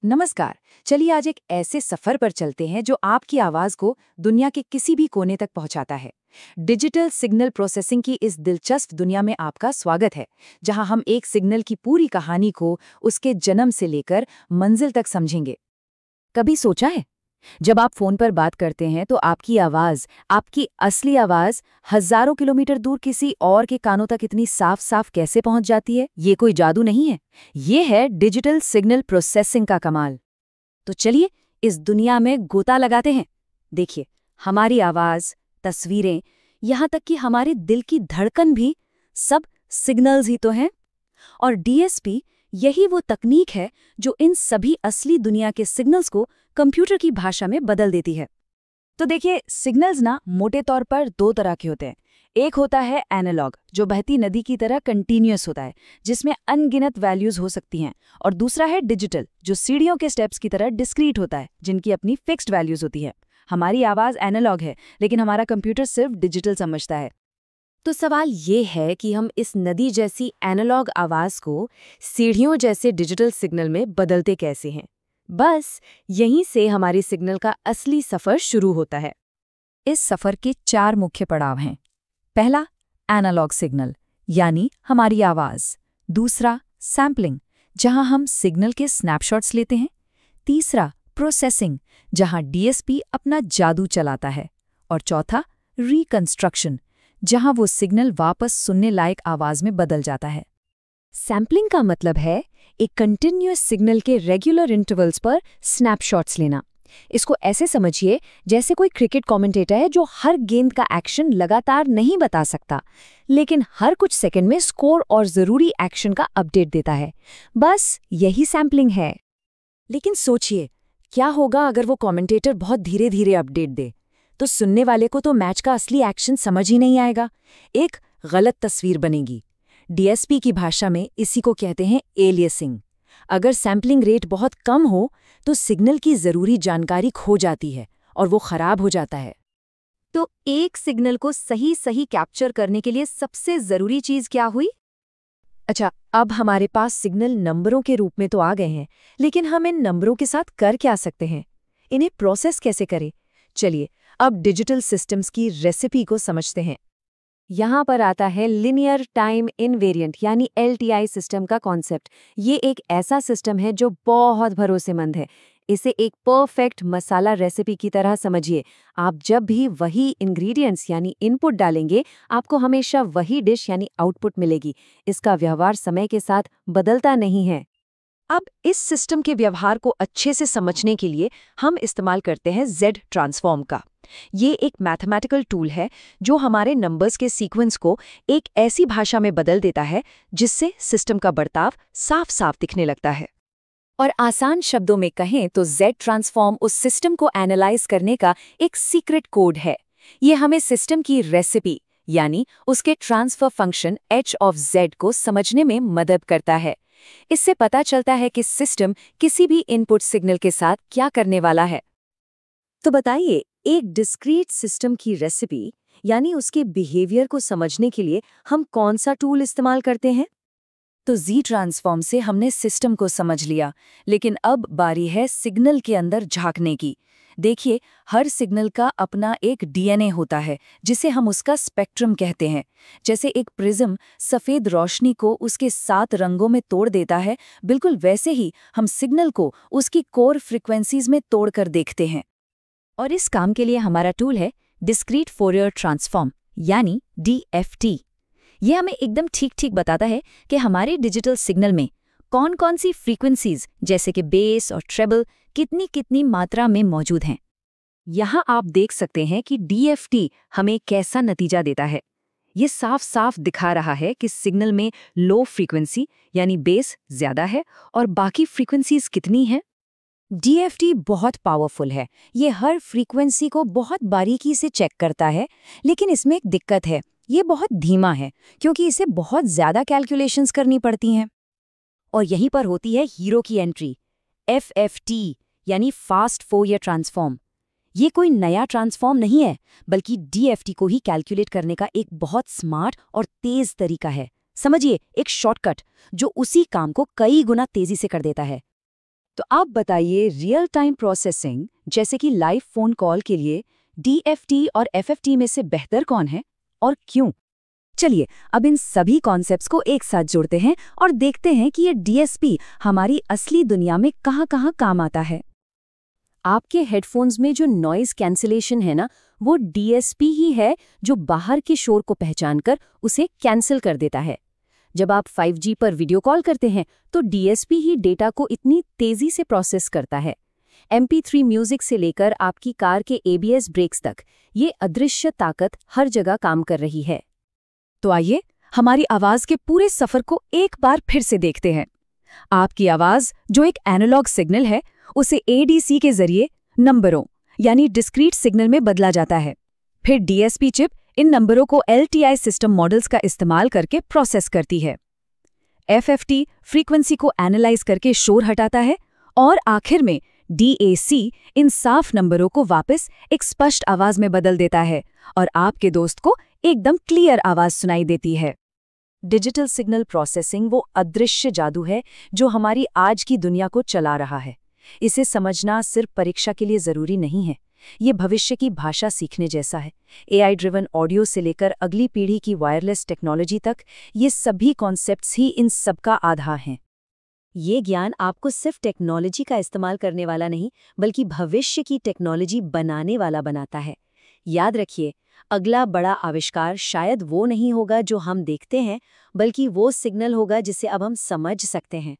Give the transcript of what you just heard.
नमस्कार। चलिए आज एक ऐसे सफर पर चलते हैं जो आपकी आवाज को दुनिया के किसी भी कोने तक पहुंचाता है। डिजिटल सिग्नल प्रोसेसिंग की इस दिलचस्प दुनिया में आपका स्वागत है, जहां हम एक सिग्नल की पूरी कहानी को उसके जन्म से लेकर मंजिल तक समझेंगे। कभी सोचा है, जब आप फोन पर बात करते हैं तो आपकी आवाज, आपकी असली आवाज हजारों किलोमीटर दूर किसी और के कानों तक इतनी साफ साफ कैसे पहुंच जाती है? ये कोई जादू नहीं है, ये है डिजिटल सिग्नल प्रोसेसिंग का कमाल। तो चलिए इस दुनिया में गोता लगाते हैं। देखिए, हमारी आवाज, तस्वीरें, यहाँ तक कि हमारे दिल की धड़कन भी सब सिग्नल्स ही तो हैं। और डीएसपी यही वो तकनीक है जो इन सभी असली दुनिया के सिग्नल्स को कंप्यूटर की भाषा में बदल देती है। तो देखिए, सिग्नल्स ना मोटे तौर पर दो तरह के होते हैं। एक होता है एनालॉग, जो बहती नदी की तरह कंटीन्यूअस होता है, जिसमें अनगिनत वैल्यूज हो सकती हैं। और दूसरा है डिजिटल, जो सीढ़ियों के स्टेप्स की तरह डिस्क्रीट होता है, जिनकी अपनी फिक्स्ड वैल्यूज होती है। हमारी आवाज एनालॉग है, लेकिन हमारा कंप्यूटर सिर्फ डिजिटल समझता है। तो सवाल ये है कि हम इस नदी जैसी एनालॉग आवाज को सीढ़ियों जैसे डिजिटल सिग्नल में बदलते कैसे हैं? बस यहीं से हमारी सिग्नल का असली सफर शुरू होता है। इस सफर के 4 मुख्य पड़ाव हैं। पहला, एनालॉग सिग्नल, यानी हमारी आवाज। दूसरा, सैम्पलिंग, जहां हम सिग्नल के स्नैपशॉट्स लेते हैं। तीसरा, प्रोसेसिंग, जहां डीएसपी अपना जादू चलाता है। और चौथा, रिकंस्ट्रक्शन, जहां वो सिग्नल वापस सुनने लायक आवाज में बदल जाता है। सैम्पलिंग का मतलब है एक कंटिन्यूअस सिग्नल के रेगुलर इंटरवल्स पर स्नैपशॉट्स लेना। इसको ऐसे समझिए जैसे कोई क्रिकेट कमेंटेटर है जो हर गेंद का एक्शन लगातार नहीं बता सकता, लेकिन हर कुछ सेकंड में स्कोर और जरूरी एक्शन का अपडेट देता है। बस यही सैम्पलिंग है। लेकिन सोचिए, क्या होगा अगर वो कमेंटेटर बहुत धीरे धीरे अपडेट दे? तो सुनने वाले को तो मैच का असली एक्शन समझ ही नहीं आएगा। एक गलत तस्वीर बनेगी। डीएसपी की भाषा में इसी को कहते हैं एलियसिंग। अगर सैम्पलिंग रेट बहुत कम हो तो सिग्नल की जरूरी जानकारी खो जाती है और वो खराब हो जाता है। तो एक सिग्नल को सही सही कैप्चर करने के लिए सबसे जरूरी चीज क्या हुई? अच्छा, अब हमारे पास सिग्नल नंबरों के रूप में तो आ गए हैं, लेकिन हम इन नंबरों के साथ कर क्या सकते हैं? इन्हें प्रोसेस कैसे करें? चलिए अब डिजिटल सिस्टम्स की रेसिपी को समझते हैं। यहाँ पर आता है लिनियर टाइम इनवेरिएंट यानी एलटीआई सिस्टम का कॉन्सेप्ट। ये एक ऐसा सिस्टम है जो बहुत भरोसेमंद है। इसे एक परफेक्ट मसाला रेसिपी की तरह समझिए। आप जब भी वही इंग्रेडिएंट्स यानी इनपुट डालेंगे, आपको हमेशा वही डिश यानी आउटपुट मिलेगी। इसका व्यवहार समय के साथ बदलता नहीं है। अब इस सिस्टम के व्यवहार को अच्छे से समझने के लिए हम इस्तेमाल करते हैं जेड ट्रांसफॉर्म का। ये एक मैथमेटिकल टूल है जो हमारे नंबर्स के सीक्वेंस को एक ऐसी भाषा में बदल देता है जिससे सिस्टम का बर्ताव साफ साफ दिखने लगता है। और आसान शब्दों में कहें तो जेड ट्रांसफॉर्म उस सिस्टम को एनालाइज करने का एक सीक्रेट कोड है। ये हमें सिस्टम की रेसिपी यानी उसके transfer function h of z को समझने में मदद करता है। इससे पता चलता है कि सिस्टम किसी भी इनपुट सिग्नल के साथ क्या करने वाला है। तो बताइए, एक डिस्क्रीट सिस्टम की रेसिपी यानी उसके बिहेवियर को समझने के लिए हम कौन सा टूल इस्तेमाल करते हैं? तो जी ट्रांसफॉर्म से हमने सिस्टम को समझ लिया, लेकिन अब बारी है सिग्नल के अंदर झांकने की। देखिए, हर सिग्नल का अपना एक डीएनए होता है जिसे हम उसका स्पेक्ट्रम कहते हैं। जैसे एक प्रिज्म सफ़ेद रोशनी को उसके 7 रंगों में तोड़ देता है, बिल्कुल वैसे ही हम सिग्नल को उसकी कोर फ्रीक्वेंसीज में तोड़कर देखते हैं। और इस काम के लिए हमारा टूल है डिस्क्रीट फोरियर ट्रांसफॉर्म यानी डीएफटी। ये हमें एकदम ठीक ठीक बताता है कि हमारे डिजिटल सिग्नल में कौन कौन सी फ्रीक्वेंसीज जैसे कि बेस और ट्रेबल कितनी कितनी मात्रा में मौजूद हैं। यहाँ आप देख सकते हैं कि डीएफटी हमें कैसा नतीजा देता है। ये साफ साफ दिखा रहा है कि सिग्नल में लो फ्रीक्वेंसी यानी बेस ज्यादा है और बाकी फ्रीक्वेंसीज कितनी हैं। डीएफटी बहुत पावरफुल है। ये हर फ्रीक्वेंसी को बहुत बारीकी से चेक करता है, लेकिन इसमें एक दिक्कत है, ये बहुत धीमा है क्योंकि इसे बहुत ज़्यादा कैलकुलेशंस करनी पड़ती हैं। और यहीं पर होती है हीरो की एंट्री, एफएफटी यानी फास्ट फोरियर ट्रांसफॉर्म। ये कोई नया ट्रांसफॉर्म नहीं है, बल्कि डीएफटी को ही कैलकुलेट करने का एक बहुत स्मार्ट और तेज़ तरीका है। समझिए, एक शॉर्टकट जो उसी काम को कई गुना तेज़ी से कर देता है। तो आप बताइए, रियल टाइम प्रोसेसिंग जैसे कि लाइव फोन कॉल के लिए डीएफटी और एफएफटी में से बेहतर कौन है और क्यों? चलिए अब इन सभी कॉन्सेप्ट्स को एक साथ जोड़ते हैं और देखते हैं कि ये डीएसपी हमारी असली दुनिया में कहाँ-कहाँ काम आता है। आपके हेडफोन्स में जो नॉइज कैंसिलेशन है ना, वो डीएसपी ही है जो बाहर के शोर को पहचानकर उसे कैंसिल कर देता है। जब आप 5G पर वीडियो कॉल करते हैं तो डीएसपी ही डेटा को इतनी तेजी से प्रोसेस करता है। MP3 म्यूजिक से लेकर आपकी कार के ABS ब्रेक्स तक ये अदृश्य ताकत हर जगह काम कर रही है। तो आइए हमारी आवाज के पूरे सफर को एक बार फिर से देखते हैं। आपकी आवाज जो एक एनालॉग सिग्नल है, उसे ADC के जरिए नंबरों यानी डिस्क्रीट सिग्नल में बदला जाता है। फिर डीएसपी चिप इन नंबरों को LTI सिस्टम मॉडल्स का इस्तेमाल करके प्रोसेस करती है। FFT फ्रीक्वेंसी को एनालाइज करके शोर हटाता है और आखिर में DAC इन साफ नंबरों को वापस एक स्पष्ट आवाज में बदल देता है और आपके दोस्त को एकदम क्लियर आवाज सुनाई देती है। डिजिटल सिग्नल प्रोसेसिंग वो अदृश्य जादू है जो हमारी आज की दुनिया को चला रहा है। इसे समझना सिर्फ परीक्षा के लिए जरूरी नहीं है, ये भविष्य की भाषा सीखने जैसा है। AI ड्रिवन ऑडियो से लेकर अगली पीढ़ी की वायरलेस टेक्नोलॉजी तक, ये सभी कॉन्सेप्ट्स ही इन सबका आधार हैं। ये ज्ञान आपको सिर्फ टेक्नोलॉजी का इस्तेमाल करने वाला नहीं, बल्कि भविष्य की टेक्नोलॉजी बनाने वाला बनाता है। याद रखिए, अगला बड़ा आविष्कार शायद वो नहीं होगा जो हम देखते हैं, बल्कि वो सिग्नल होगा जिसे अब हम समझ सकते हैं।